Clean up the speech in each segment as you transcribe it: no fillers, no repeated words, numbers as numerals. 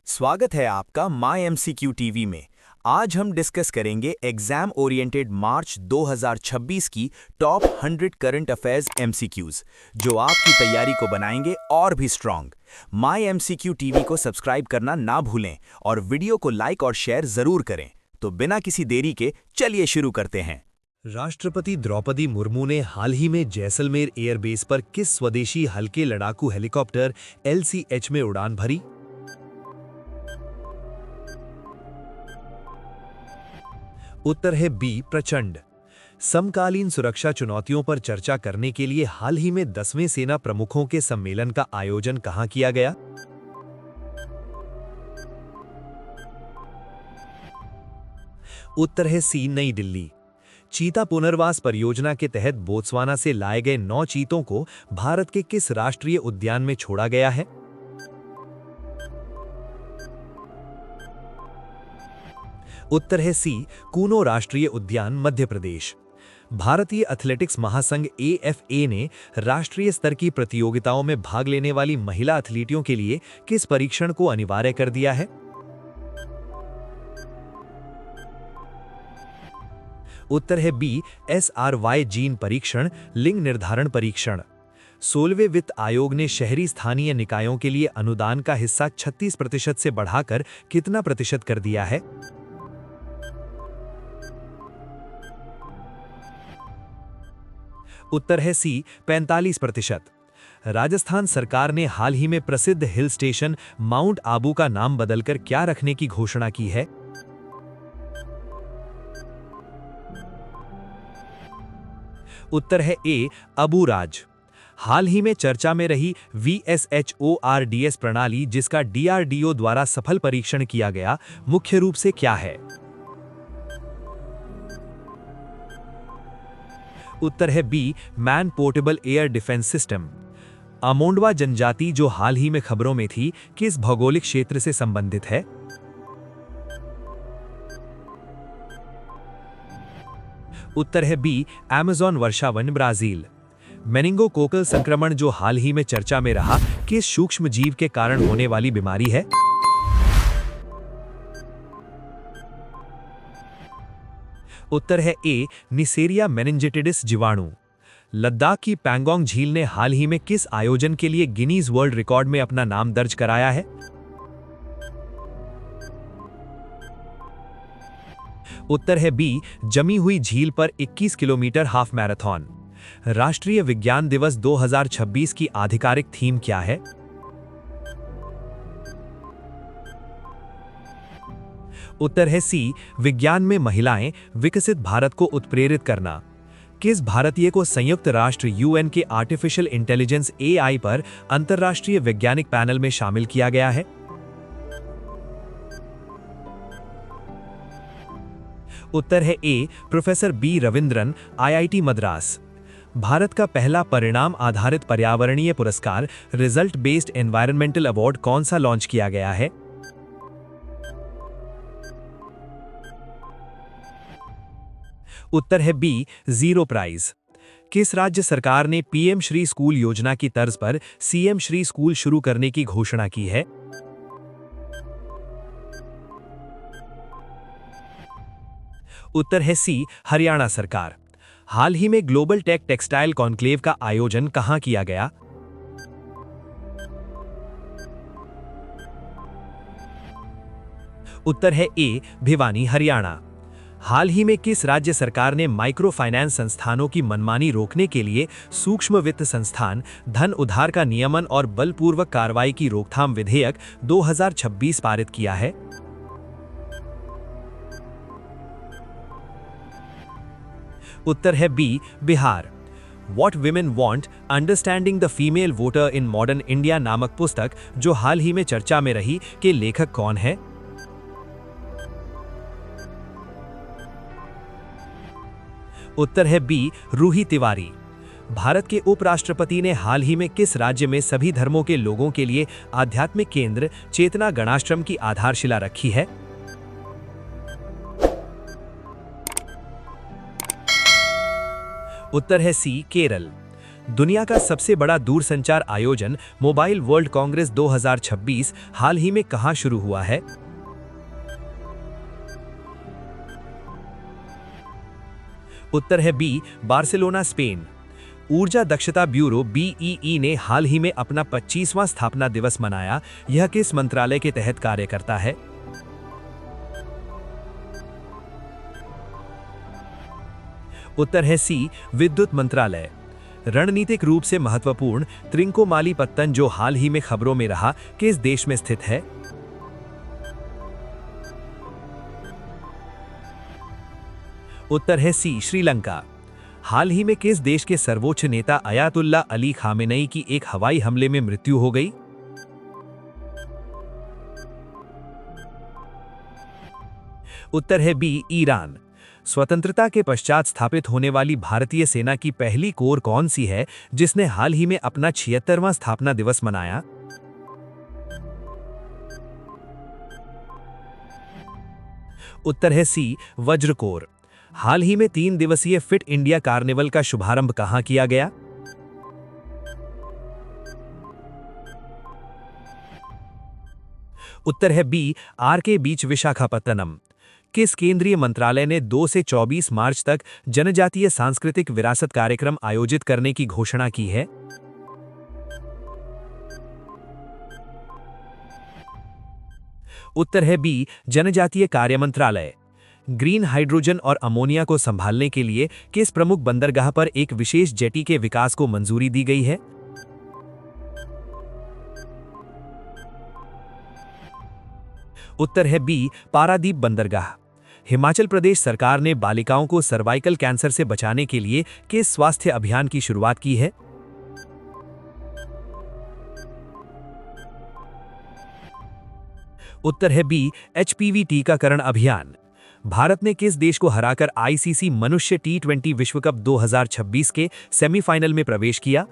स्वागत है आपका माई एमसीक्यू टीवी में। आज हम डिस्कस करेंगे एग्जाम ओरिएंटेड मार्च 2026 की टॉप 100 करंट अफेयर्स एमसीक्यूज, जो आपकी तैयारी को बनाएंगे और भी स्ट्रांग। माई एमसीक्यू टीवी को सब्सक्राइब करना ना भूलें और वीडियो को लाइक और शेयर जरूर करें। तो बिना किसी देरी के चलिए शुरू करते हैं। राष्ट्रपति द्रौपदी मुर्मू ने हाल ही में जैसलमेर एयरबेस पर किस स्वदेशी हल्के लड़ाकू हेलीकॉप्टर LCH में उड़ान भरी? उत्तर है बी, प्रचंड। समकालीन सुरक्षा चुनौतियों पर चर्चा करने के लिए हाल ही में 10वें सेना प्रमुखों के सम्मेलन का आयोजन कहां किया गया? उत्तर है सी, नई दिल्ली। चीता पुनर्वास परियोजना के तहत बोत्सवाना से लाए गए 9 चीतों को भारत के किस राष्ट्रीय उद्यान में छोड़ा गया है? उत्तर है सी, कूनो राष्ट्रीय उद्यान, मध्य प्रदेश। भारतीय एथलेटिक्स महासंघ AFA ने राष्ट्रीय स्तर की प्रतियोगिताओं में भाग लेने वाली महिला एथलीटों के लिए किस परीक्षण को अनिवार्य कर दिया है? उत्तर है बी, SRY जीन परीक्षण, लिंग निर्धारण परीक्षण। 16वें वित्त आयोग ने शहरी स्थानीय निकायों के लिए अनुदान का हिस्सा 36% से बढ़ाकर कितना प्रतिशत कर दिया है? उत्तर है सी, 45%। राजस्थान सरकार ने हाल ही में प्रसिद्ध हिल स्टेशन माउंट आबू का नाम बदलकर क्या रखने की घोषणा की है? उत्तर है ए, अबू राज। हाल ही में चर्चा में रही VSHORDS प्रणाली, जिसका DRDO द्वारा सफल परीक्षण किया गया, मुख्य रूप से क्या है? उत्तर है B, man portable air defence system. Amondawa जनजाति, जो हाल ही में खबरों में थी, किस भौगोलिक क्षेत्र से संबंधित है? उत्तर है बी, अमेज़न वर्षावन, ब्राजील। मेनिंगोकोकल संक्रमण, जो हाल ही में चर्चा में रहा, किस सूक्ष्म जीव के कारण होने वाली बीमारी है? उत्तर है ए, निसेरिया मेनिंजिटिडिस जीवाणु। लद्दाख की पैंगोंग झील ने हाल ही में किस आयोजन के लिए गिनीज वर्ल्ड रिकॉर्ड में अपना नाम दर्ज कराया है? उत्तर है बी, जमी हुई झील पर 21 किलोमीटर हाफ मैराथन। राष्ट्रीय विज्ञान दिवस 2026 की आधिकारिक थीम क्या है? उत्तर है सी, विज्ञान में महिलाएं, विकसित भारत को उत्प्रेरित करना। किस भारतीय को संयुक्त राष्ट्र UN के आर्टिफिशियल इंटेलिजेंस AI पर अंतर्राष्ट्रीय वैज्ञानिक पैनल में शामिल किया गया है? उत्तर है A, professor B Ravindran, IIT Madras. Bharat का पहला परिणाम आधारित पर्यावरणीय पुरस्कार रिजल्ट बेस्ड एनवायरमेंटल अवार्ड कौन सा लॉन्च किया गया है? उत्तर है बी, जीरो प्राइज। किस राज्य सरकार ने PM श्री स्कूल योजना की तर्ज पर CM श्री स्कूल शुरू करने की घोषणा की है? उत्तर है सी, हरियाणा सरकार। हाल ही में ग्लोबल टेक टेक्सटाइल कॉन्क्लेव का आयोजन कहां किया गया? उत्तर है ए, भिवानी, हरियाणा। हाल ही में किस राज्य सरकार ने माइक्रो फाइनेंस संस्थानों की मनमानी रोकने के लिए सूक्ष्म वित्त संस्थान, धन उधार का नियमन और बलपूर्वक कार्रवाई की रोकथाम विधेयक 2026 पारित किया है? उत्तर है B, Bihar. What women want, understanding the female voter in modern India नामक पुस्तक, जो हाल ही में चर्चा में रही, के लेखक कौन है? उत्तर है बी, रूही तिवारी। भारत के उपराष्ट्रपति ने हाल ही में किस राज्य में सभी धर्मों के लोगों के लिए आध्यात्मिक केंद्र चेतना गणाश्रम की आधारशिला रखी है? उत्तर है सी, केरल। दुनिया का सबसे बड़ा दूरसंचार आयोजन मोबाइल वर्ल्ड कांग्रेस 2026 हाल ही में कहां शुरू हुआ है? उत्तर है बी, बार्सिलोना, स्पेन। ऊर्जा दक्षता ब्यूरो बीईई ने हाल ही में अपना 25वां स्थापना दिवस मनाया। यह किस मंत्रालय के तहत कार्य करता है? उत्तर है सी, विद्युत मंत्रालय। रणनीतिक रूप से महत्वपूर्ण त्रिंकोमालीपत्तन जो हाल ही में खबरों में रहा, किस देश में स्थित है? उत्तर है सी, श्रीलंका। हाल ही में किस देश के सर्वोच्च नेता अयातुल्ला अली खामेनेई की एक हवाई हमले में मृत्यु हो गई? उत्तर है बी, ईरान। स्वतंत्रता के पश्चात स्थापित होने वाली भारतीय सेना की पहली कोर कौन सी है जिसने हाल ही में अपना 76वां स्थापना दिवस मनाया? उत्तर है सी, वज्र कोर। हाल ही में 3 दिवसीय फिट इंडिया कार्निवल का शुभारंभ कहां किया गया? उत्तर है बी, आरके बीच, विशाखापत्तनम। किस केंद्रीय मंत्रालय ने 2 से 24 मार्च तक जनजातीय सांस्कृतिक विरासत कार्यक्रम आयोजित करने की घोषणा की है? उत्तर है बी, जनजातीय कार्य मंत्रालय। ग्रीन हाइड्रोजन और अमोनिया को संभालने के लिए किस प्रमुख बंदरगाह पर एक विशेष जेटी के विकास को मंजूरी दी गई है? उत्तर है बी, पारादीप बंदरगाह। हिमाचल प्रदेश सरकार ने बालिकाओं को सर्वाइकल कैंसर से बचाने के लिए किस स्वास्थ्य अभियान की शुरुआत की है? उत्तर है बी, एचपीवी टीकाकरण अभियान। भारत ने किस देश को हराकर आईसीसी मनुष्य टी20 विश्व कप 2026 के सेमीफाइनल में प्रवेश किया?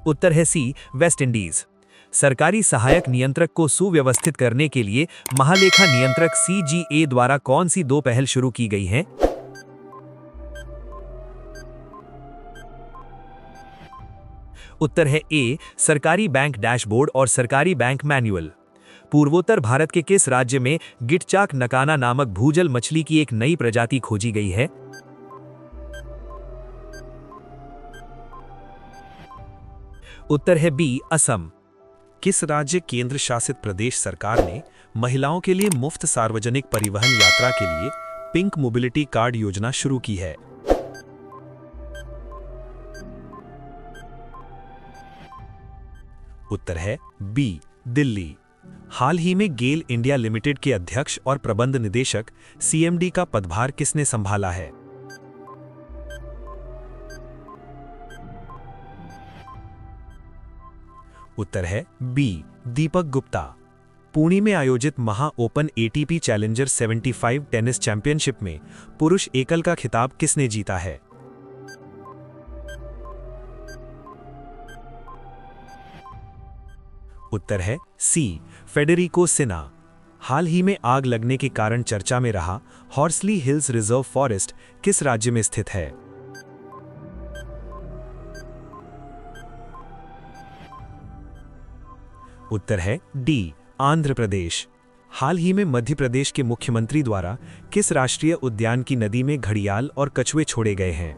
उत्तर है सी, वेस्ट इंडीज। सरकारी सहायक नियंत्रक को सुव्यवस्थित करने के लिए महालेखा नियंत्रक सीजीए द्वारा कौन सी 2 पहल शुरू की गई हैं? उत्तर है ए, सरकारी बैंक डैशबोर्ड और सरकारी बैंक मैनुअल। पूर्वोत्तर भारत के किस राज्य में गिटचाक नकाना नामक भूजल मछली की एक नई प्रजाति खोजी गई है? उत्तर है बी, असम। किस राज्य केंद्र शासित प्रदेश सरकार ने महिलाओं के लिए मुफ्त सार्वजनिक परिवहन यात्रा के लिए पिंक मोबिलिटी कार्ड योजना शुरू की है? उत्तर है बी, दिल्ली। हाल ही में गेल इंडिया लिमिटेड के अध्यक्ष और प्रबंध निदेशक सीएमडी का पदभार किसने संभाला है? उत्तर है बी, दीपक गुप्ता। पुणे में आयोजित महा open ATP challenger 75 tennis championship में पुरुष एकल का खिताब किसने जीता है? उत्तर है सी, फेडेरिको सिना। हाल ही में आग लगने के कारण चर्चा में रहा हॉर्सली हिल्स रिजर्व फॉरेस्ट किस राज्य में स्थित है? उत्तर है डी, आंध्र प्रदेश। हाल ही में मध्य प्रदेश के मुख्यमंत्री द्वारा किस राष्ट्रीय उद्यान की नदी में घड़ियाल और कछुए छोड़े गए हैं?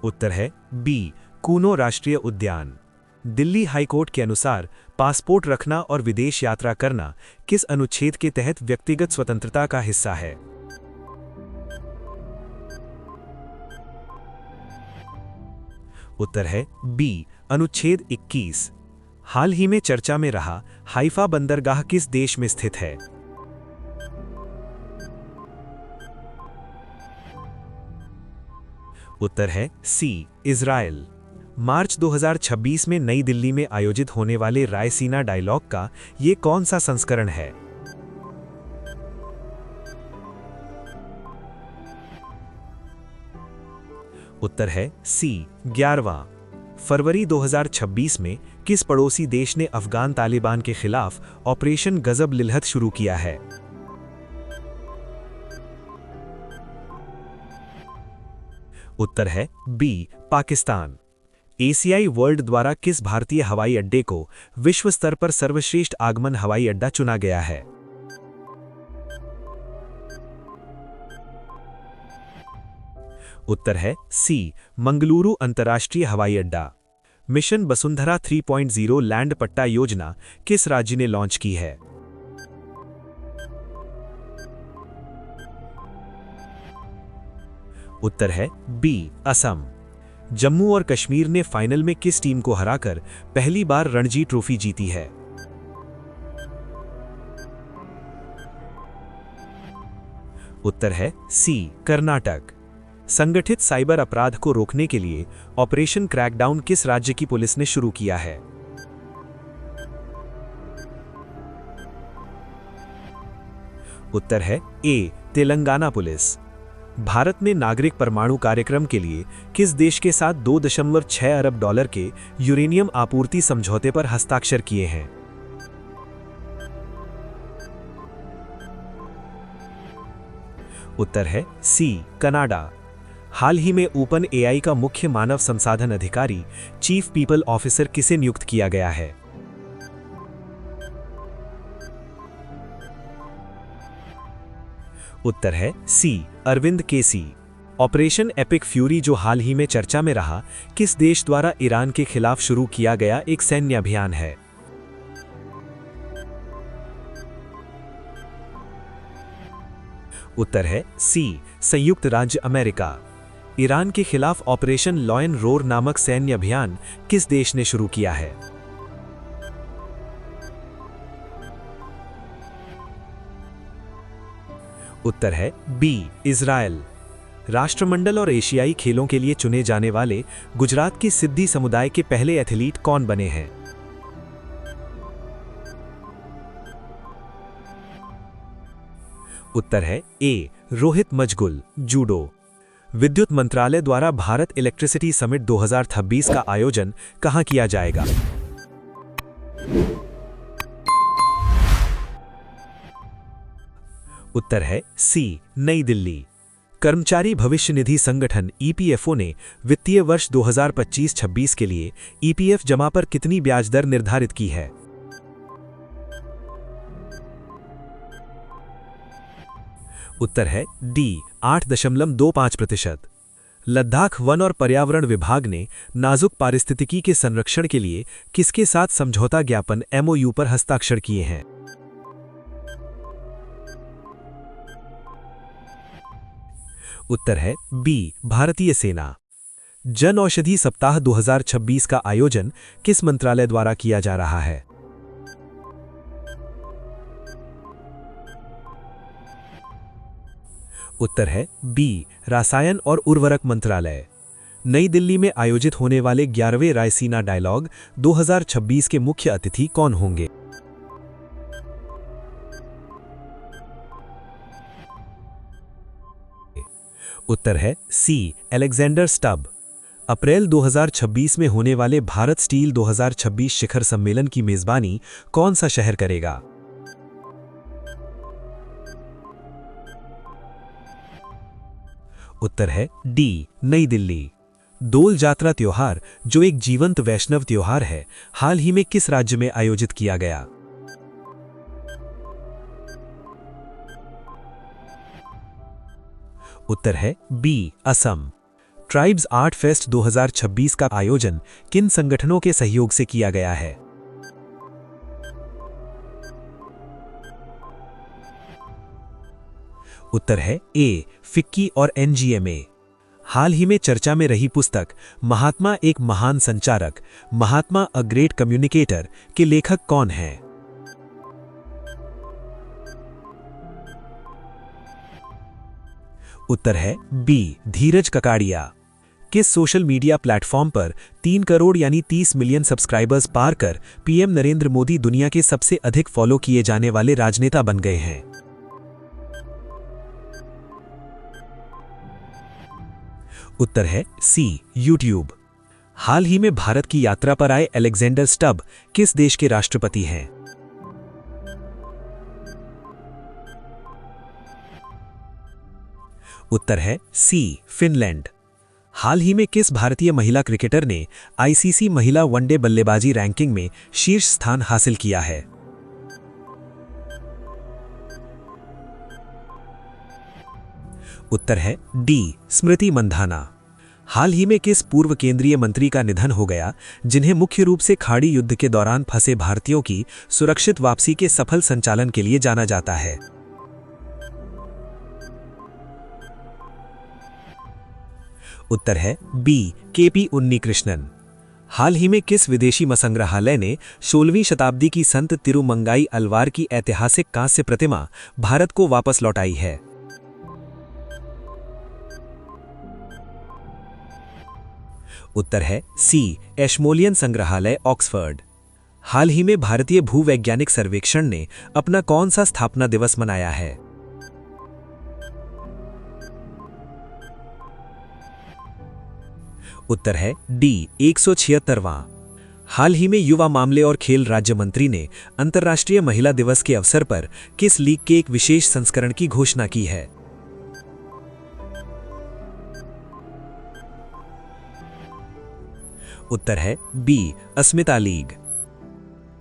उत्तर है बी, कूनो राष्ट्रीय उद्यान। दिल्ली हाईकोर्ट के अनुसार पासपोर्ट रखना और विदेश यात्रा करना किस अनुच्छेद के तहत व्यक्तिगत स्वतंत्रता का हिस्सा है? उत्तर है बी, अनुच्छेद 21। हाल ही में चर्चा में रहा हाइफा बंदरगाह किस देश में स्थित है? उत्तर है सी, इज़राइल। मार्च 2026 में नई दिल्ली में आयोजित होने वाले रायसीना डायलॉग का ये कौन सा संस्करण है? उत्तर है सी, 11वां। फरवरी 2026 में किस पड़ोसी देश ने अफगान तालिबान के खिलाफ ऑपरेशन गजब लिल्हत शुरू किया है? उत्तर है बी, पाकिस्तान। एशियाई वर्ल्ड द्वारा किस भारतीय हवाई अड्डे को विश्व स्तर पर सर्वश्रेष्ठ आगमन हवाई अड्डा चुना गया है? उत्तर है सी, मंगलुरु अंतर्राष्ट्रीय हवाई अड्डा। मिशन वसुंधरा 3.0 लैंड पट्टा योजना किस राज्य ने लॉन्च की है? उत्तर है बी, असम। जम्मू और कश्मीर ने फाइनल में किस टीम को हराकर पहली बार रणजी ट्रॉफी जीती है? उत्तर है सी, कर्नाटक। संगठित साइबर अपराध को रोकने के लिए ऑपरेशन क्रैकडाउन किस राज्य की पुलिस ने शुरू किया है? उत्तर है ए, तेलंगाना पुलिस। भारत ने नागरिक परमाणु कार्यक्रम के लिए किस देश के साथ 2.6 अरब डॉलर के यूरेनियम आपूर्ति समझौते पर हस्ताक्षर किए हैं? उत्तर है सी, कनाडा। हाल ही में ओपन एआई का मुख्य मानव संसाधन अधिकारी चीफ पीपल ऑफिसर किसे नियुक्त किया गया है? उत्तर है सी, अरविंद केसी। ऑपरेशन एपिक फ्यूरी जो हाल ही में चर्चा में रहा, किस देश द्वारा ईरान के खिलाफ शुरू किया गया एक सैन्य अभियान है? उत्तर है सी, संयुक्त राज्य अमेरिका। ईरान के खिलाफ ऑपरेशन लॉयन रोर नामक सैन्य अभियान किस देश ने शुरू किया है? उत्तर है बी, इजराइल। राष्ट्रमंडल और एशियाई खेलों के लिए चुने जाने वाले गुजरात के सिद्दी समुदाय के पहले एथलीट कौन बने हैं? उत्तर है ए, रोहित मजगुल, जूडो। विद्युत मंत्रालय द्वारा भारत इलेक्ट्रिसिटी समिट 2026 का आयोजन कहां किया जाएगा? उत्तर है सी, नई दिल्ली। कर्मचारी भविष्य निधि संगठन ईपीएफओ ने वित्तीय वर्ष 2025-26 के लिए ईपीएफ जमा पर कितनी ब्याज दर निर्धारित की है? उत्तर है डी, 8.25%। लद्दाख वन और पर्यावरण विभाग ने नाजुक पारिस्थितिकी के संरक्षण के लिए किसके साथ समझौता ज्ञापन एमओयू पर हस्ताक्षर किए हैं? उत्तर है बी, भारतीय सेना। जन औषधि सप्ताह 2026 का आयोजन किस मंत्रालय द्वारा किया जा रहा है? उत्तर है बी, रसायन और उर्वरक मंत्रालय। नई दिल्ली में आयोजित होने वाले 11वें रायसीना डायलॉग 2026 के मुख्य अतिथि कौन होंगे? उत्तर है सी, अलेक्जेंडर स्टब। अप्रैल 2026 में होने वाले भारत स्टील 2026 शिखर सम्मेलन की मेजबानी कौन सा शहर करेगा? उत्तर है डी, नई दिल्ली। डोल जात्रा त्योहार जो एक जीवंत वैष्णव त्योहार है, हाल ही में किस राज्य में आयोजित किया गया? उत्तर है B, Assam. Tribes art fest 2026 का आयोजन किन संगठनों के सहयोग से किया गया है? उत्तर है ए, फिक्की और एनजीएमए। हाल ही में चर्चा में रही पुस्तक महात्मा एक महान संचारक, महात्मा अ ग्रेट कम्युनिकेटर के लेखक कौन हैं? उत्तर है बी, धीरज ककाड़िया। किस सोशल मीडिया प्लेटफॉर्म पर 3 करोड़ यानी 30 मिलियन सब्सक्राइबर्स पार कर पीएम नरेंद्र मोदी दुनिया के सबसे अधिक फॉलो किए जाने वाले राजनेता बन गए हैं? उत्तर है सी, यूट्यूब। हाल ही में भारत की यात्रा पर आए अलेक्जेंडर स्टब किस देश के राष्ट्रपति हैं? उत्तर है सी, फिनलैंड। हाल ही में किस भारतीय महिला क्रिकेटर ने आईसीसी महिला वनडे बल्लेबाजी रैंकिंग में शीर्ष स्थान हासिल किया है? उत्तर है डी, स्मृति मंधाना। हाल ही में किस पूर्व केंद्रीय मंत्री का निधन हो गया, जिन्हें मुख्य रूप से खाड़ी युद्ध के दौरान फंसे भारतीयों की सुरक्षित वापसी के सफल संचालन के लिए जाना जाता है? उत्तर है बी, केपी उन्नीकृष्णन। हाल ही में किस विदेशी संग्रहालय ने 16वीं शताब्दी की संत तिरुमंगाई अलवार की ऐतिहासिक कांस्य प्रतिमा भारत को वापस लौटाई है? उत्तर है सी, एशमोलियन संग्रहालय, ऑक्सफोर्ड। हाल ही में भारतीय भूवैज्ञानिक सर्वेक्षण ने अपना कौन सा स्थापना दिवस मनाया है? उत्तर है डी, 176वां। हाल ही में युवा मामले और खेल राज्य मंत्री ने अंतर्राष्ट्रीय महिला दिवस के अवसर पर किस लीग के एक विशेष संस्करण की घोषणा की है? उत्तर है बी, अस्मिता लीग।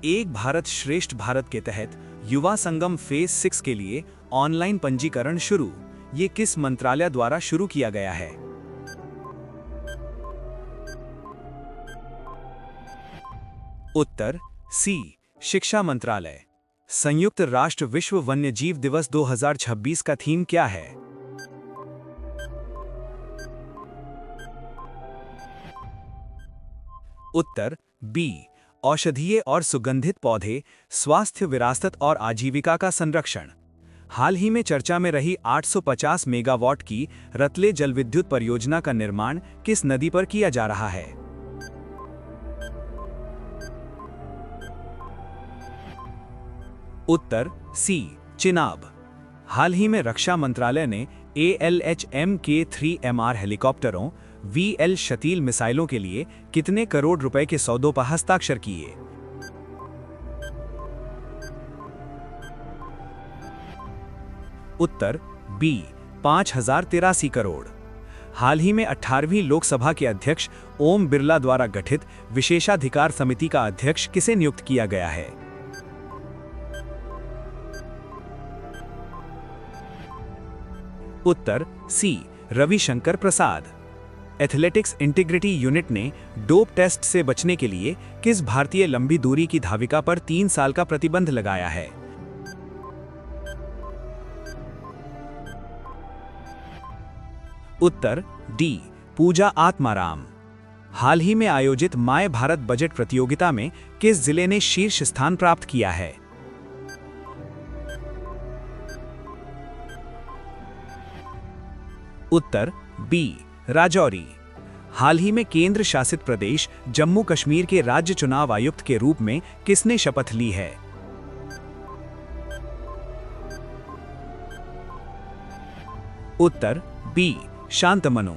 एक भारत श्रेष्ठ भारत के तहत युवा संगम फेज 6 के लिए ऑनलाइन पंजीकरण शुरू। ये किस मंत्रालय द्वारा शुरू किया गया है? उत्तर सी, शिक्षा मंत्रालय। संयुक्त राष्ट्र विश्व वन्यजीव दिवस 2026 का थीम क्या है? उत्तर बी, औषधीय और सुगंधित पौधे, स्वास्थ्य, विरासत और आजीविका का संरक्षण। हाल ही में चर्चा में रही 850 मेगावाट की रतले जलविद्युत परियोजना का निर्माण किस नदी पर किया जा रहा है? उत्तर सी, चिनाब। हाल ही में रक्षा मंत्रालय ने ALH-MK3MR हेलीकॉप्टरों, VL शतील मिसाइलों के लिए कितने करोड़ रुपए के सौदों पर हस्ताक्षर किए? उत्तर बी, 5083 करोड़। हाल ही में 18वीं लोकसभा के अध्यक्ष ओम बिरला द्वारा गठित विशेषाधिकार समिति का अध्यक्ष किसे नियुक्त किया गया है? उत्तर सी, रविशंकर प्रसाद। एथलेटिक्स इंटीग्रिटी यूनिट ने डोप टेस्ट से बचने के लिए किस भारतीय लंबी दूरी की धाविका पर 3 साल का प्रतिबंध लगाया है? उत्तर डी, पूजा आत्माराम। हाल ही में आयोजित माय भारत बजट प्रतियोगिता में किस जिले ने शीर्ष स्थान प्राप्त किया है? उत्तर बी, राजौरी। हाल ही में केंद्र शासित प्रदेश जम्मू कश्मीर के राज्य चुनाव आयुक्त के रूप में किसने शपथ ली है? उत्तर बी, शांतमनु।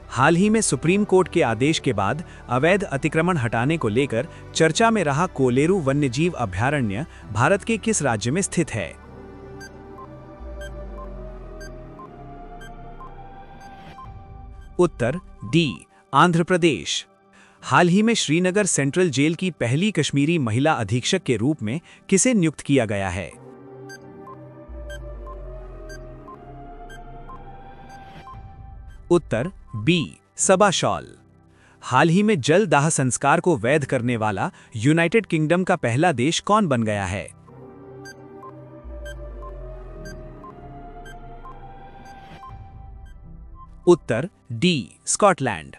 हाल ही में सुप्रीम कोर्ट के आदेश के बाद अवैध अतिक्रमण हटाने को लेकर चर्चा में रहा कोलेरू वन्यजीव अभयारण्य भारत के किस राज्य में स्थित है? उत्तर डी, आंध्र प्रदेश। हाल ही में श्रीनगर सेंट्रल जेल की पहली कश्मीरी महिला अधीक्षक के रूप में किसे नियुक्त किया गया है? उत्तर बी, सबा शॉल। हाल ही में जल दाह संस्कार को वैध करने वाला यूनाइटेड किंगडम का पहला देश कौन बन गया है? उत्तर डी, स्कॉटलैंड।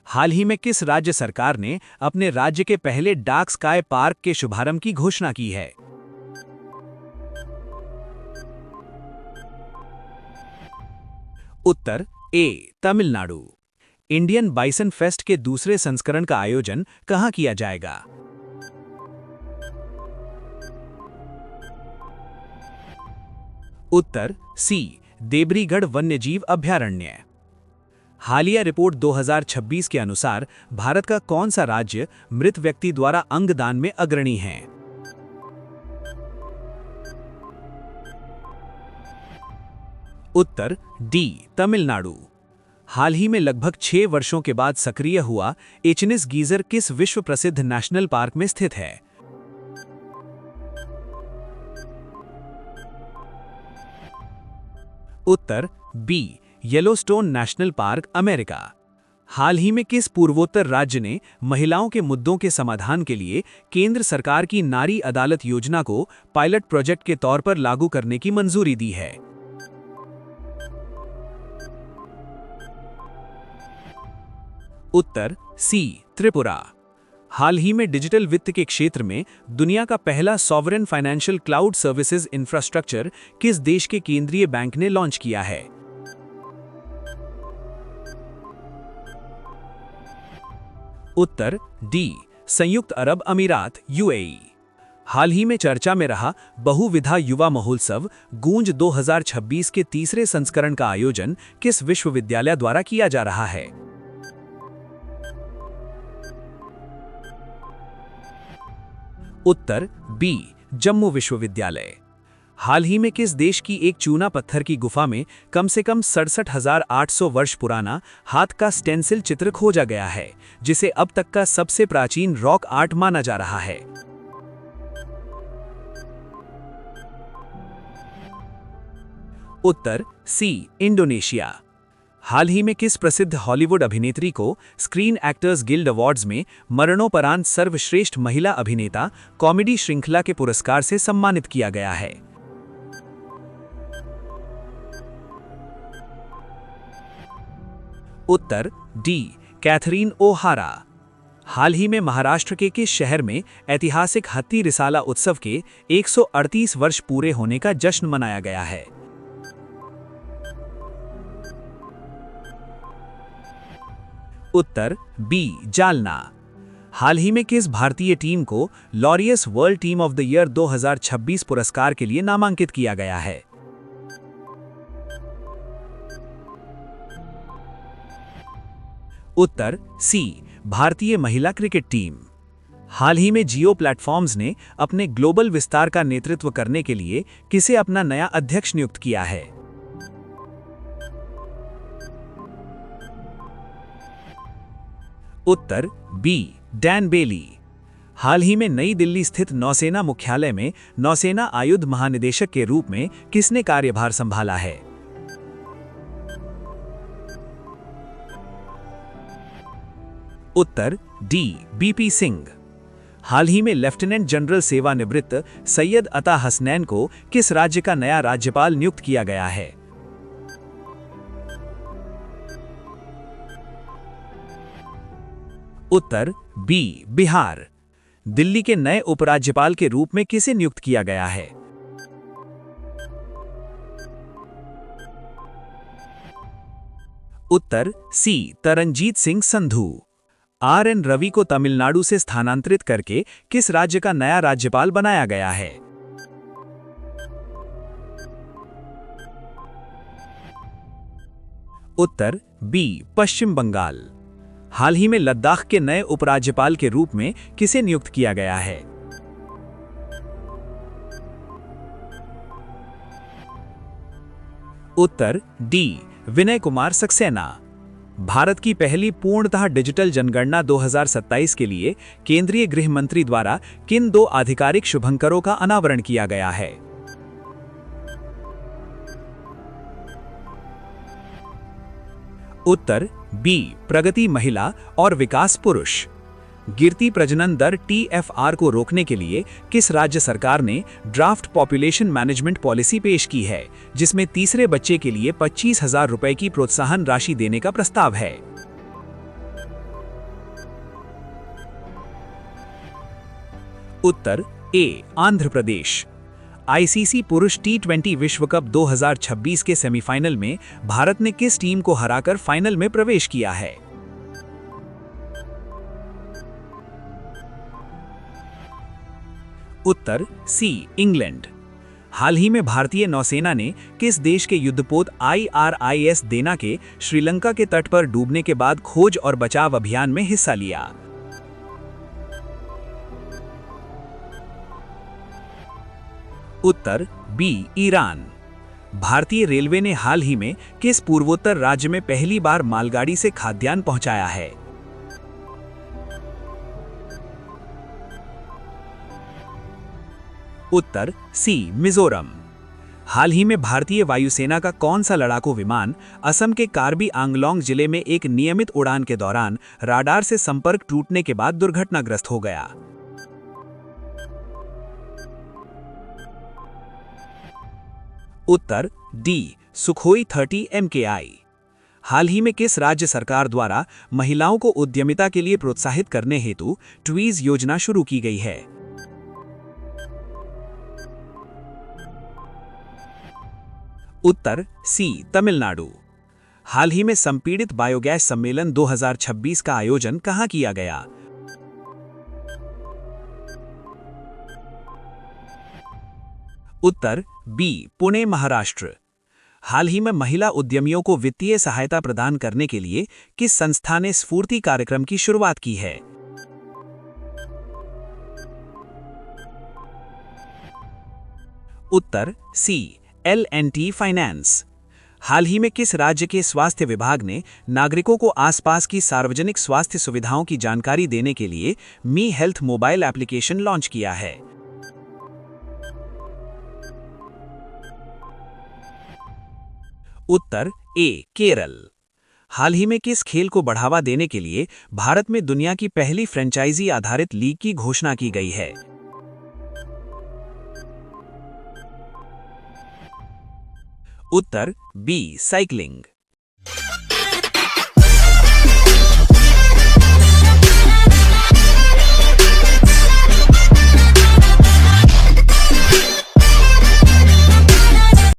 हाल ही में किस राज्य सरकार ने अपने राज्य के पहले डार्क स्काई पार्क के शुभारंभ की घोषणा की है? उत्तर ए, तमिलनाडु। इंडियन बाइसन फेस्ट के दूसरे संस्करण का आयोजन कहां किया जाएगा? उत्तर सी, देब्रीगढ़ वन्यजीव अभयारण्य। हालिया रिपोर्ट 2026 के अनुसार भारत का कौन सा राज्य मृत व्यक्ति द्वारा अंगदान में अग्रणी है? उत्तर डी तमिलनाडु। हाल ही में लगभग 6 वर्षों के बाद सक्रिय हुआ एचनिस गीजर किस विश्व प्रसिद्ध नेशनल पार्क में स्थित है? उत्तर B Yellowstone national park, America. हाल ही में किस पूर्वोत्तर राज्य ने महिलाओं के मुद्दों के समाधान के लिए केंद्र सरकार की नारी अदालत योजना को पायलट प्रोजेक्ट के तौर पर लागू करने की मंजूरी दी है? उत्तर सी त्रिपुरा। हाल ही में डिजिटल वित्त के क्षेत्र में दुनिया का पहला sovereign financial cloud services infrastructure किस देश के केंद्रीय बैंक ने लॉन्च किया है? उत्तर डी संयुक्त अरब अमीरात, यूएई। हाल ही में चर्चा में रहा बहुविधा युवा महोत्सव गूंज 2026 के तीसरे संस्करण का आयोजन किस विश्वविद्यालय द्वारा किया जा रहा है? उत्तर बी जम्मू विश्वविद्यालय। हाल ही में किस देश की एक चूना पत्थर की गुफा में कम से कम 67,800 वर्ष पुराना हाथ का स्टेंसिल चित्र खोजा गया है, जिसे अब तक का सबसे प्राचीन रॉक आर्ट माना जा रहा है? उत्तर सी इंडोनेशिया। हाल ही में किस प्रसिद्ध हॉलीवुड अभिनेत्री को स्क्रीन एक्टर्स गिल्ड अवार्ड्स में मरणोपरांत सर्वश्रेष्ठ महिला अभिनेता कॉमेडी श्रृंखला के पुरस्कार से सम्मानित किया गया है? उत्तर डी कैथरीन ओहारा। हाल ही में महाराष्ट्र के किस शहर में ऐतिहासिक हत्ती रिसाला उत्सव के 138 वर्ष पूरे होने का जश्न मनाया गया है? उत्तर बी जालना। हाल ही में किस भारतीय टीम को Laureus world team of the year 2026 पुरस्कार के लिए नामांकित किया गया है? उत्तर सी भारतीय महिला क्रिकेट टीम। हाल ही में जियो प्लेटफॉर्म्स ने अपने ग्लोबल विस्तार का नेतृत्व करने के लिए किसे अपना नया अध्यक्ष नियुक्त किया है? उत्तर बी डैन बेली। हाल ही में नई दिल्ली स्थित नौसेना मुख्यालय में नौसेना आयुध महानिदेशक के रूप में किसने कार्यभार संभाला है? उत्तर डी बीपी सिंह। हाल ही में लेफ्टिनेंट जनरल सेवानिवृत्त सैयद अता हसनैन को किस राज्य का नया राज्यपाल नियुक्त किया गया है? उत्तर बी बिहार। दिल्ली के नए उपराज्यपाल के रूप में किसे नियुक्त किया गया है? उत्तर सी तरनजीत सिंह संधू। आर.एन. रवि को तमिलनाडु से स्थानांतरित करके किस राज्य का नया राज्यपाल बनाया गया है? उत्तर बी पश्चिम बंगाल। हाल ही में लद्दाख के नए उपराज्यपाल के रूप में किसे नियुक्त किया गया है? उत्तर डी विनय कुमार सक्सेना। भारत की पहली पूर्णतः डिजिटल जनगणना 2027 के लिए केंद्रीय गृह मंत्री द्वारा किन 2 आधिकारिक शुभंकरों का अनावरण किया गया है? उत्तर बी प्रगति महिला और विकास पुरुष। गिरती प्रजनन दर TFR को रोकने के लिए किस राज्य सरकार ने ड्राफ्ट पॉपुलेशन मैनेजमेंट पॉलिसी पेश की है, जिसमें तीसरे बच्चे के लिए 25,000 रुपए की प्रोत्साहन राशि देने का प्रस्ताव है? उत्तर ए आंध्र प्रदेश। आईसीसी पुरुष T20 विश्व कप 2026 के सेमीफाइनल में भारत ने किस टीम को हराकर फाइनल में प्रवेश किया है? उत्तर सी इंग्लैंड। हाल ही में भारतीय नौसेना ने किस देश के युद्धपोत IRIS देना के श्रीलंका के तट पर डूबने के बाद खोज और बचाव अभियान में हिस्सा लिया? उत्तर बी ईरान। भारतीय रेलवे ने हाल ही में किस पूर्वोत्तर राज्य में पहली बार मालगाड़ी से खाद्यान्न पहुंचाया है? उत्तर सी मिजोरम। हाल ही में भारतीय वायुसेना का कौन सा लड़ाकू विमान असम के कार्बी आंगलोंग जिले में एक नियमित उड़ान के दौरान राडार से संपर्क टूटने के बाद दुर्घटनाग्रस्त हो गया? उत्तर डी सुखोई 30 MKI। हाल ही में किस राज्य सरकार द्वारा महिलाओं को उद्यमिता के लिए प्रोत्साहित करने हेतु ट्वीज योजना शुरू की गई है? उत्तर सी तमिलनाडु। हाल ही में संपीड़ित बायोगैस सम्मेलन 2026 का आयोजन कहां किया गया? उत्तर बी पुणे महाराष्ट्र। हाल ही में महिला उद्यमियों को वित्तीय सहायता प्रदान करने के लिए किस संस्था ने स्फूर्ति कार्यक्रम की शुरुआत की है? उत्तर सी L&T फाइनेंस। हाल ही में किस राज्य के स्वास्थ्य विभाग ने नागरिकों को आसपास की सार्वजनिक स्वास्थ्य सुविधाओं की जानकारी देने के लिए मी हेल्थ मोबाइल एप्लीकेशन लॉन्च किया है? उत्तर ए केरल। हाल ही में किस खेल को बढ़ावा देने के लिए भारत में दुनिया की पहली फ्रेंचाइजी आधारित लीग की घोषणा की गई है? उत्तर बी साइकिलिंग।